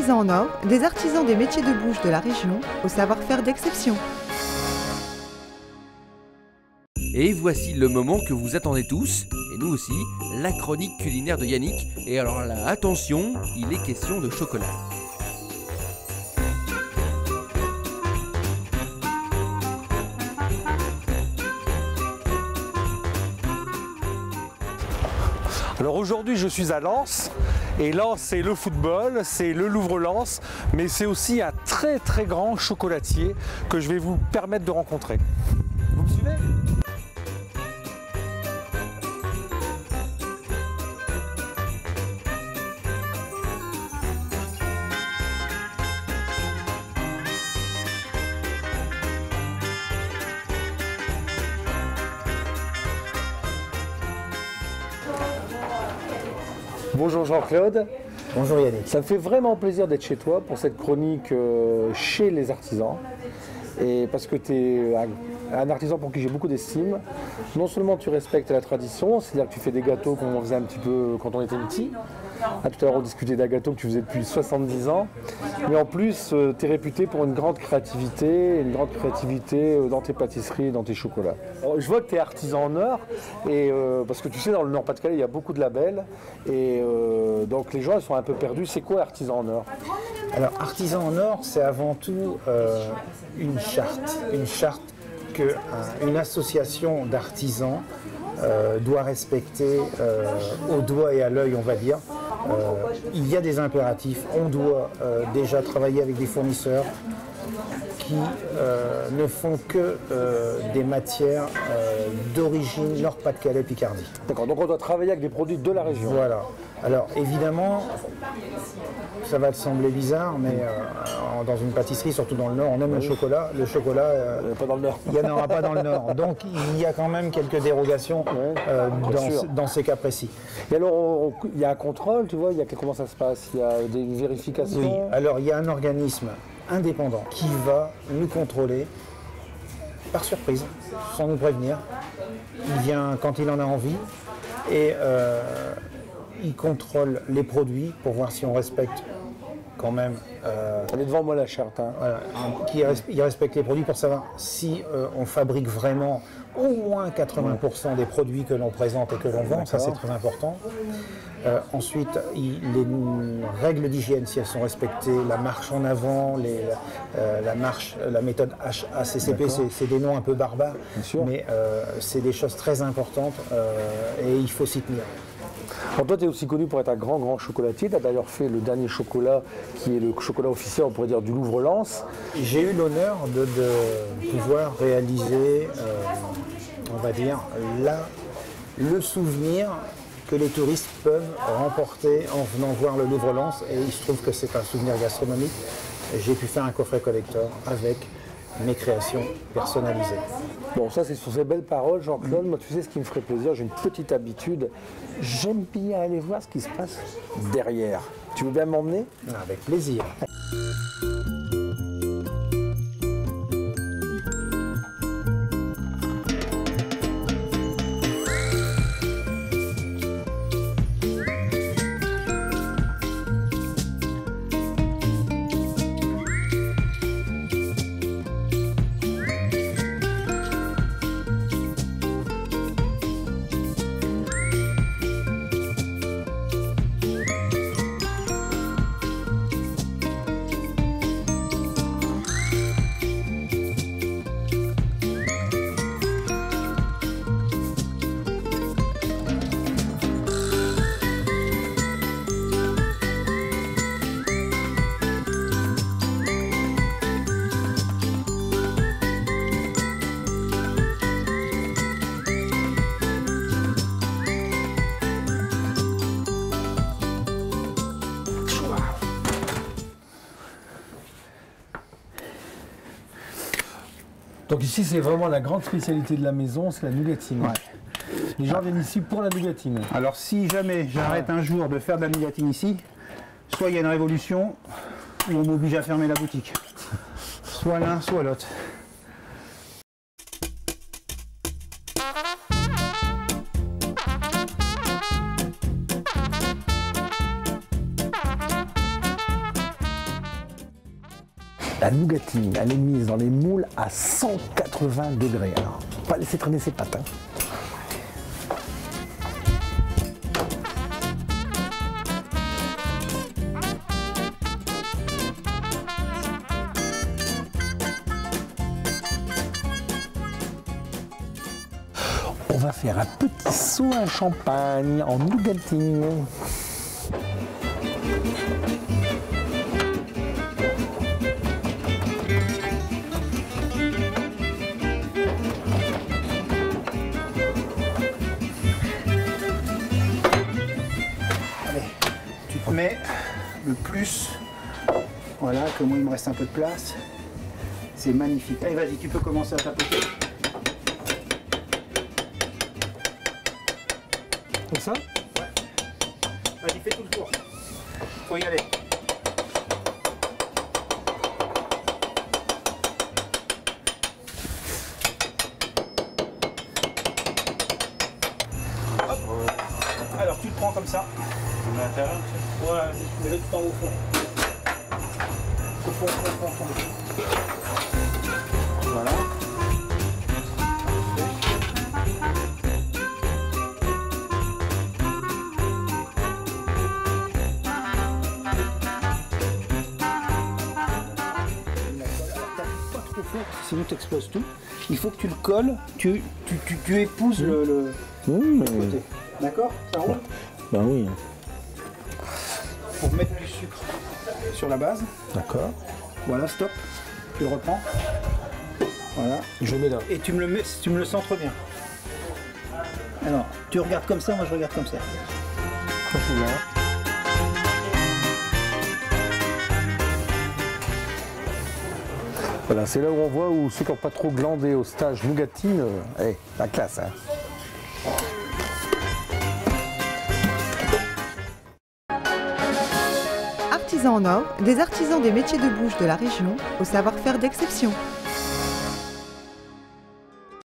Artisans en or, des artisans des métiers de bouche de la région, au savoir-faire d'exception. Et voici le moment que vous attendez tous, et nous aussi, la chronique culinaire de Yannick. Et alors là, attention, il est question de chocolat. Alors aujourd'hui je suis à Lens, et Lens c'est le football, c'est le Louvre-Lens, mais c'est aussi un très très grand chocolatier que je vais vous permettre de rencontrer. Vous me suivez ? Bonjour Jean-Claude. Bonjour Yannick. Ça me fait vraiment plaisir d'être chez toi pour cette chronique chez les artisans. Et parce que tu es un artisan pour qui j'ai beaucoup d'estime. Non seulement tu respectes la tradition, c'est-à-dire que tu fais des gâteaux comme on faisait un petit peu quand on était petit. Tout à l'heure on discutait d'un gâteau que tu faisais depuis 70 ans. Mais en plus, tu es réputé pour une grande créativité dans tes pâtisseries et dans tes chocolats. Alors, je vois que tu es artisan en or, et, parce que tu sais, dans le Nord-Pas-de-Calais, il y a beaucoup de labels. Et donc les gens ils sont un peu perdus. C'est quoi artisan en or ? Alors artisan en or, c'est avant tout une charte qu'une association d'artisans doit respecter au doigt et à l'œil, on va dire. Il y a des impératifs. On doit déjà travailler avec des fournisseurs qui ne font que des matières d'origine Nord-Pas-de-Calais, Picardie. D'accord, donc on doit travailler avec des produits de la région. Voilà. Alors évidemment, ça va te sembler bizarre, mais dans une pâtisserie, surtout dans le Nord, on aime le chocolat. Le chocolat, pas dans le Nord. Il n'y en aura pas dans le Nord. Donc il y a quand même quelques dérogations dans ces cas précis. Et alors, il y a un contrôle, tu vois, comment ça se passe ? Il y a des vérifications ? Oui, alors il y a un organisme indépendant qui va nous contrôler par surprise, sans nous prévenir. Il vient quand il en a envie et il contrôle les produits pour voir si on respecte quand même. On est devant moi la charte. Hein. Voilà, il respecte les produits pour savoir si on fabrique vraiment au moins 80% des produits que l'on présente et que l'on vend. Ça c'est très important. Ensuite, les règles d'hygiène, si elles sont respectées, la marche en avant, la méthode HACCP, c'est des noms un peu barbares, mais c'est des choses très importantes et il faut s'y tenir. Alors toi, tu es aussi connu pour être un grand chocolatier. Tu as d'ailleurs fait le dernier chocolat, qui est le chocolat officiel, on pourrait dire, du Louvre-Lens. J'ai eu l'honneur de pouvoir réaliser, on va dire, le souvenir que les touristes peuvent remporter en venant voir le Louvre-Lens. Et il se trouve que c'est un souvenir gastronomique. J'ai pu faire un coffret collector avec mes créations personnalisées. Bon, ça c'est sur ces belles paroles, Jean-Claude. Moi, tu sais ce qui me ferait plaisir, j'ai une petite habitude. J'aime bien aller voir ce qui se passe derrière. Tu veux bien m'emmener ? Avec plaisir. Donc ici, c'est vraiment la grande spécialité de la maison, c'est la nougatine. Ouais. Les gens viennent ici pour la nougatine. Alors si jamais j'arrête un jour de faire de la nougatine ici, soit il y a une révolution, ou on m'oblige à fermer la boutique. Soit l'un, soit l'autre. La nougatine, elle est mise dans les moules à 180 degrés. Alors, pas laisser traîner ses pattes. Hein. On va faire un petit saut à champagne en nougatine. Allez, tu te mets le plus. Voilà, que moi il me reste un peu de place. C'est magnifique. Allez, vas-y, tu peux commencer à tapoter. Comme ça? Vas-y, fais tout le tour. Faut y aller. Hop. Alors tu le prends comme ça. Voilà, vas-y, tu mets le tout en haut au fond. Au fond, au fond, au fond. Voilà. Sinon tu exploses tout. Il faut que tu le colles, tu épouses le côté. D'accord? Ça roule? Ben oui. Pour mettre du sucre sur la base. D'accord. Voilà, stop. Tu le reprends. Voilà. Je mets là. Et tu me le centres bien. Alors, tu regardes comme ça, moi je regarde comme ça. Voilà, c'est là où on voit où ceux qui n'ont pas trop glandé au stage nougatine, la classe. Hein. Artisans en or, des artisans des métiers de bouche de la région, au savoir-faire d'exception.